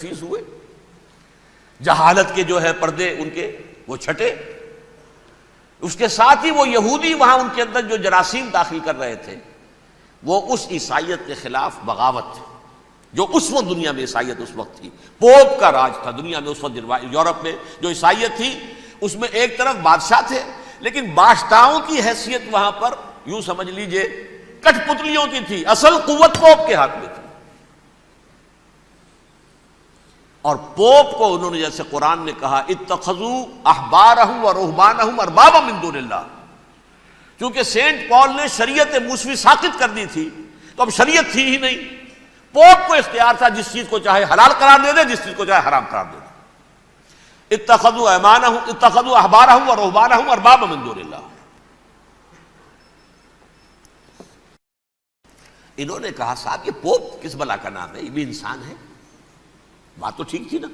Face ہوئے، جہالت کے جو ہے پردے ان کے وہ چھٹے، اس کے ساتھ ہی وہ یہودی وہاں ان کے اندر جو جراثیم داخل کر رہے تھے وہ اس عیسائیت کے خلاف بغاوت تھی جو اس وقت دنیا میں عیسائیت اس وقت تھی۔ پوپ کا راج تھا دنیا میں اس وقت، یورپ میں جو عیسائیت تھی اس میں ایک طرف بادشاہ تھے لیکن بادشاہوں کی حیثیت وہاں پر یوں سمجھ لیجئے کٹ پتلیوں کی تھی، اصل قوت پوپ کے ہاتھ میں تھی۔ اور پوپ کو انہوں نے جیسے قرآن نے کہا اتخذوا احبارهم ورهبانهم اربابا من دون اللہ، چونکہ سینٹ پال نے شریعت موسوی ساقط کر دی تھی تو اب شریعت تھی ہی نہیں، پوپ کو اختیار تھا جس چیز کو چاہے حلال قرار دے دے، جس چیز کو چاہے حرام قرار دے دے۔ اتخذوا احبارهم ورهبانهم اربابا من دون اللہ۔ انہوں نے کہا صاحب یہ پوپ کس بلا کا نام ہے، یہ بھی انسان ہے۔ بات تو ٹھیک تھی نا،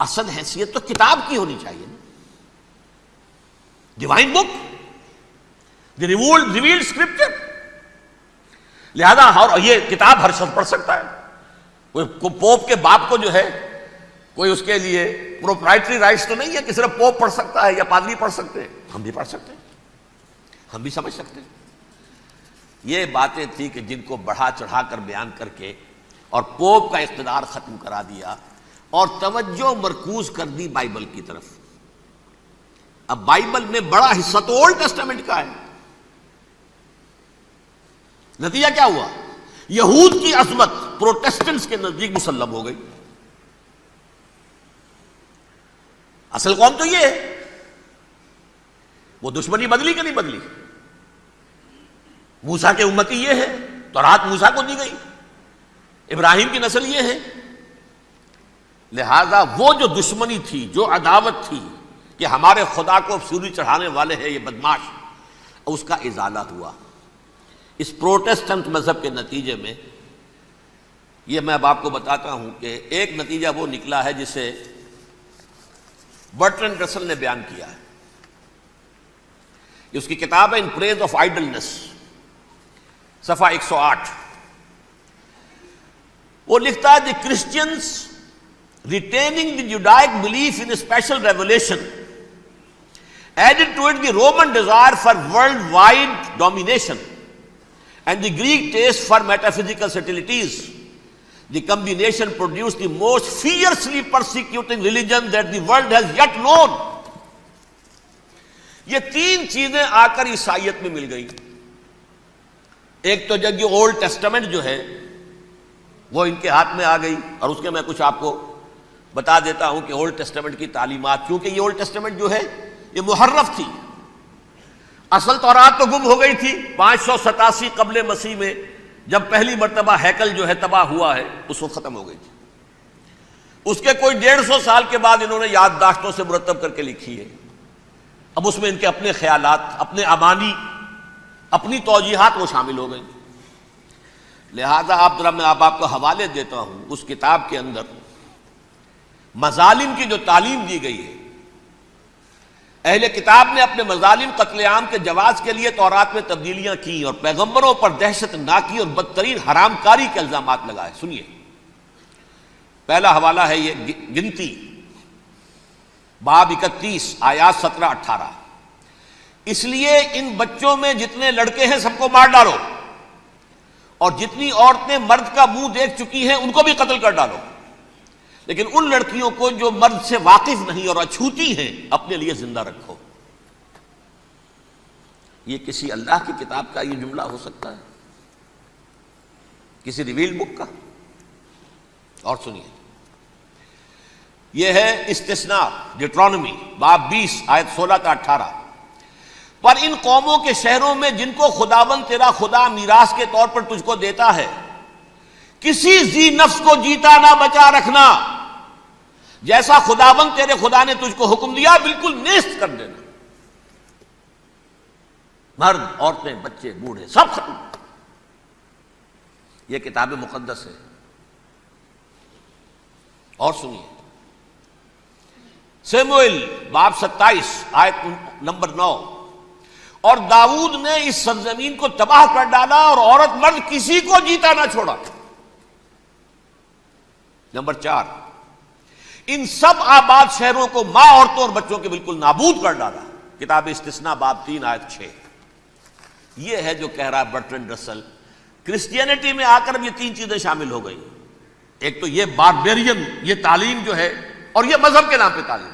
اصل حیثیت تو کتاب کی ہونی چاہیے نا، ڈیوائن بک، دی ریویلڈ اسکرپچر۔ لہذا اور یہ کتاب ہر شخص پڑھ سکتا ہے، کوئی پوپ کے باپ کو جو ہے کوئی اس کے لیے پروپرائٹری رائٹس تو نہیں ہے کہ صرف پوپ پڑھ سکتا ہے یا پادری پڑھ سکتے ہیں، ہم بھی پڑھ سکتے ہیں، ہم بھی سمجھ سکتے ہیں۔ یہ باتیں تھی کہ جن کو بڑھا چڑھا کر بیان کر کے اور پوپ کا اقتدار ختم کرا دیا اور توجہ مرکوز کر دی بائبل کی طرف۔ اب بائبل میں بڑا حصہ تو اولڈ ٹیسٹامنٹ کا ہے۔ نتیجہ کیا ہوا؟ یہود کی عظمت پروٹیسٹنٹس کے نزدیک مسلم ہو گئی۔ اصل قوم تو یہ ہے، وہ دشمنی بدلی کہ نہیں بدلی؟ موسیٰ کے امتی یہ ہے، تورات موسیٰ کو دی گئی، ابراہیم کی نسل یہ ہے۔ لہذا وہ جو دشمنی تھی، جو عداوت تھی کہ ہمارے خدا کو سوری چڑھانے والے ہیں یہ بدماش، اس کا ازالہ ہوا اس پروٹیسٹنٹ مذہب کے نتیجے میں۔ یہ میں اب آپ کو بتاتا ہوں کہ ایک نتیجہ وہ نکلا ہے جسے برٹرنڈ رسل نے بیان کیا ہے، اس کی کتاب ہے ان پریز آف آئیڈلنس، صفحہ 108۔ وہ لکھتا ہے the Christians retaining the Judaic belief in special revelation added to it the Roman desire for worldwide domination and the Greek taste for metaphysical subtleties. The combination produce the most fiercely persecuting religion that the world has yet known. یہ تین چیزیں آ کر عیسائیت میں مل گئی۔ ایک تو جب یہ اولڈ ٹیسٹامنٹ جو ہے وہ ان کے ہاتھ میں آ گئی، اور اس کے میں کچھ آپ کو بتا دیتا ہوں کہ اولڈ ٹیسٹامنٹ کی تعلیمات، کیونکہ یہ اولڈ ٹیسٹامنٹ جو ہے یہ محرف تھی، اصل تورات تو گم ہو گئی تھی 587 قبل مسیح میں جب پہلی مرتبہ ہیکل جو ہے تباہ ہوا ہے، اس وقت ختم ہو گئی تھی۔ اس کے کوئی 150 سال کے بعد انہوں نے یادداشتوں سے مرتب کر کے لکھی ہے۔ اب اس میں ان کے اپنے خیالات، اپنے امانی، اپنی توجیحات وہ شامل ہو گئیں۔ لہذا میں آپ کو حوالے دیتا ہوں اس کتاب کے اندر مظالم کی جو تعلیم دی گئی ہے۔ اہل کتاب نے اپنے مظالم قتل عام کے جواز کے لیے تورات میں تبدیلیاں کی اور پیغمبروں پر دہشت ناکی اور بدترین حرام کاری کے الزامات لگائے۔ سنیے، پہلا حوالہ ہے یہ گنتی باب 31 آیات 17-18۔ اس لیے ان بچوں میں جتنے لڑکے ہیں سب کو مار ڈالو، اور جتنی عورتیں مرد کا منہ دیکھ چکی ہیں ان کو بھی قتل کر ڈالو، لیکن ان لڑکیوں کو جو مرد سے واقف نہیں اور اچھوتی ہیں اپنے لیے زندہ رکھو۔ یہ کسی اللہ کی کتاب کا یہ جملہ ہو سکتا ہے؟ کسی ریویل بک کا؟ اور سنیے، یہ ہے استثناء ڈیٹرانومی باب 20 آیت 16-18۔ پر ان قوموں کے شہروں میں جن کو خداوند تیرا خدا میراث کے طور پر تجھ کو دیتا ہے، کسی ذی نفس کو جیتا نہ بچا رکھنا، جیسا خداوند تیرے خدا نے تجھ کو حکم دیا بالکل نیست کر دینا۔ مرد، عورتیں، بچے، بوڑھے سب ختم۔ یہ کتاب مقدس ہے۔ اور سنیے، سیموئیل باب 27 آیت نمبر 9۔ اور داؤد نے اس سرزمین کو تباہ کر ڈالا اور عورت مرد کسی کو جیتا نہ چھوڑا۔ نمبر 4، ان سب آباد شہروں کو ماں، عورتوں اور بچوں کے بالکل نابود کر ڈالا۔ کتاب استثناء باب 3 آیت 6۔ یہ ہے جو کہہ رہا ہے برٹرینڈ رسل، کرسچینٹی میں آ کر اب یہ 3 چیزیں شامل ہو گئی۔ ایک تو یہ باربیرین، یہ تعلیم جو ہے، اور یہ مذہب کے نام پہ تعلیم،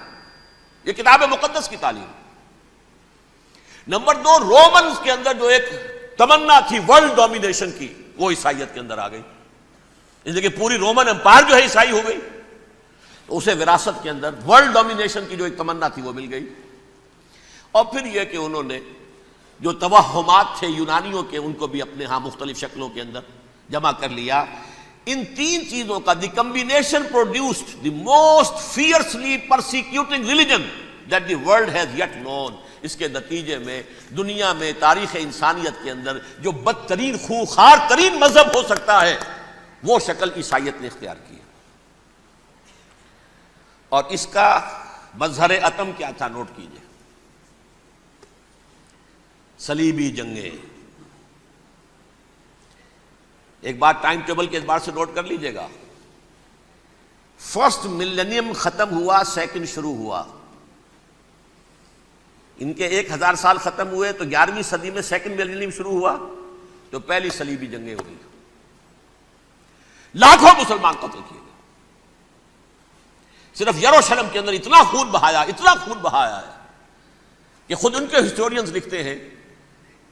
یہ کتاب مقدس کی تعلیم۔ نمبر 2، رومنز کے اندر جو ایک تمنا تھی ورلڈ ڈومینیشن کی، وہ عیسائیت کے اندر آ گئی، اس لیے کہ پوری رومن امپائر جو ہے عیسائی ہو گئی، تو اسے وراثت کے اندر ورلڈ ڈومینیشن کی جو ایک تمنا تھی وہ مل گئی۔ اور پھر یہ کہ انہوں نے جو توہمات تھے یونانیوں کے، ان کو بھی اپنے ہاں مختلف شکلوں کے اندر جمع کر لیا۔ ان 3 چیزوں کا the combination produced the most fiercely persecuting religion that the world has yet known. اس کے نتیجے میں دنیا میں تاریخ انسانیت کے اندر جو بدترین خوخار ترین مذہب ہو سکتا ہے، وہ شکل عیسائیت نے اختیار کی۔ اور اس کا مظہر عتم کیا تھا، نوٹ کیجئے، صلیبی جنگیں۔ ایک بات ٹائم ٹیبل کے اعتبار سے نوٹ کر لیجئے گا، فرسٹ ملینیم ختم ہوا، سیکنڈ شروع ہوا۔ ان کے 1000 سال ختم ہوئے تو 11ویں صدی میں سیکنڈ ملینیم شروع ہوا، تو پہلی صلیبی جنگیں ہوئی، لاکھوں مسلمان قتل کیے گئے۔ صرف یروشلم کے اندر اتنا خون بہایا ہے کہ خود ان کے ہسٹورینز لکھتے ہیں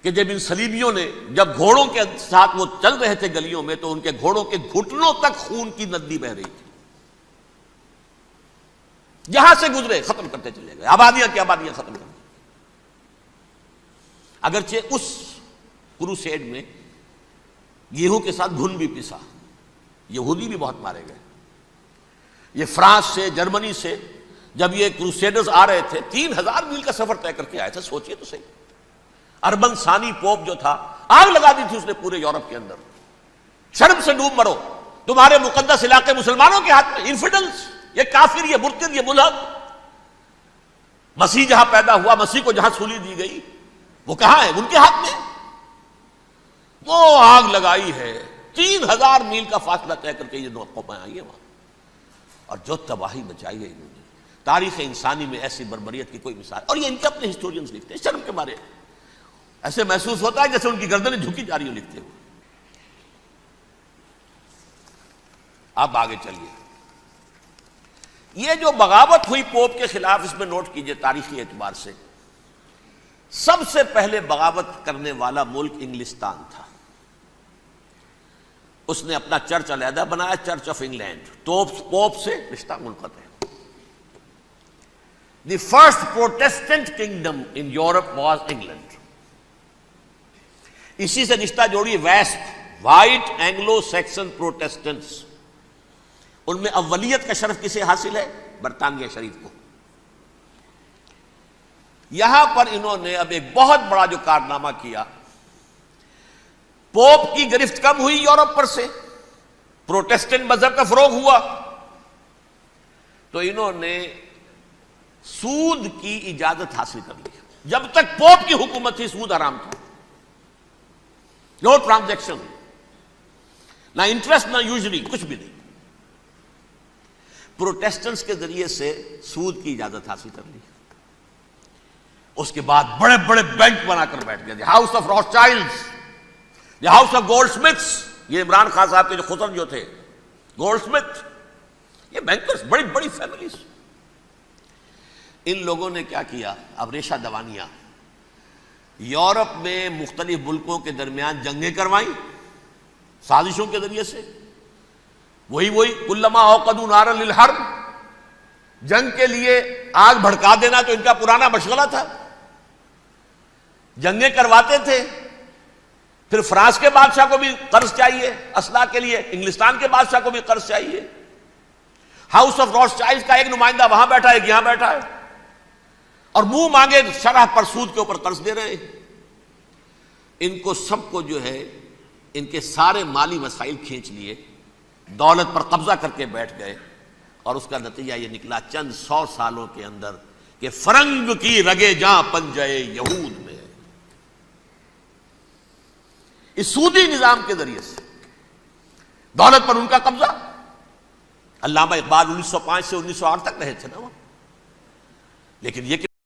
کہ جب ان صلیبیوں نے، جب گھوڑوں کے ساتھ وہ چل رہے تھے گلیوں میں، تو ان کے گھوڑوں کے گھٹنوں تک خون کی ندی بہہ رہی تھی۔ جہاں سے گزرے ختم کرتے چلے گئے، آبادیاں کی آبادیاں ختم کر دی۔ اگرچہ اس کروسیڈ میں گیہوں کے ساتھ گھن بھی پسا، یہودی بھی بہت مارے گئے۔ یہ فرانس سے، جرمنی سے جب یہ کروسیڈرز آ رہے تھے، 3000 میل کا سفر طے کر کے آئے تھے، سوچئے تو صحیح۔ اربن ثانی پوپ جو تھا، آگ لگا دی تھی اس نے پورے یورپ کے اندر، شرم سے ڈوب مرو، تمہارے مقدس علاقے مسلمانوں کے ہاتھ میں، انفیڈلز، یہ کافر، یہ مرتد، یہ ملحد۔ مسیح جہاں پیدا ہوا، مسیح کو جہاں سولی دی گئی، وہ کہاں ہے؟ ان کے ہاتھ میں۔ وہ آگ لگائی ہے، 3000 میل کا فاصلہ طے کر کے یہ قومیں آئی ہیں وہاں، اور جو تباہی مچائی ہے انہوں نے، تاریخ انسانی میں ایسی بربریت کی کوئی مثال۔ اور یہ ان کے اپنے ہسٹورینز لکھتے ہیں، شرم کے مارے ایسے محسوس ہوتا ہے جیسے ان کی گردنیں جھکی جا رہی ہوں لکھتے ہوئے۔ اب آگے چلیے، یہ جو بغاوت ہوئی پوپ کے خلاف، اس میں نوٹ کیجئے تاریخی اعتبار سے، سب سے پہلے بغاوت کرنے والا ملک انگلستان تھا۔ اس نے اپنا چرچ علیحدہ بنایا، چرچ آف انگلینڈ، پوپ سے رشتہ منقطع۔ The first Protestant kingdom in Europe was England. اسی سے رشتہ جوڑی west, white Anglo Saxon Protestants, ان میں اولیت کا شرف کسے حاصل ہے؟ برطانیہ شریف کو۔ یہاں پر انہوں نے اب ایک بہت بڑا جو کارنامہ کیا، پوپ کی گرفت کم ہوئی یورپ پر سے، پروٹیسٹنٹ مذہب کا فروغ ہوا، تو انہوں نے سود کی اجازت حاصل کر لی۔ جب تک پوپ کی حکومت تھی سود حرام تھا، نو ٹرانزیکشن، نہ انٹرسٹ نہ یوزری، کچھ بھی نہیں۔ پروٹیسٹنٹس کے ذریعے سے سود کی اجازت حاصل کر لی۔ اس کے بعد بڑے بڑے بینک بنا کر بیٹھ گئے، house of Rothschilds, house of Goldsmiths, یہ عمران خان صاحب کے جو خسر جو تھے گولڈ سمتھ، یہ بینکرز، بڑی بڑی فیملیز۔ ان لوگوں نے کیا کیا؟ اب ریشہ دوانیاں، یورپ میں مختلف ملکوں کے درمیان جنگیں کروائیں سازشوں کے ذریعے سے، وہی کلما اوقدوا نارا للحرب، جنگ کے لیے آگ بھڑکا دینا تو ان کا پرانا مشغلہ تھا، جنگیں کرواتے تھے۔ پھر فرانس کے بادشاہ کو بھی قرض چاہیے اسلحہ کے لیے، انگلستان کے بادشاہ کو بھی قرض چاہیے، ہاؤس آف روتھ چائلڈز کا ایک نمائندہ وہاں بیٹھا ہے، ایک یہاں بیٹھا ہے، اور منہ مانگے شرح پر سود کے اوپر قرض دے رہے ہیں۔ ان کو سب کو جو ہے ان کے سارے مالی وسائل کھینچ لیے، دولت پر قبضہ کر کے بیٹھ گئے، اور اس کا نتیجہ یہ نکلا چند 100 سالوں کے اندر کہ فرنگ کی رگے جاں پنجے یہود میں ہے۔ اس سودی نظام کے ذریعے سے دولت پر ان کا قبضہ، علامہ اقبال 1905 سے 1908 تک رہے تھے نا وہ. لیکن یہ کہ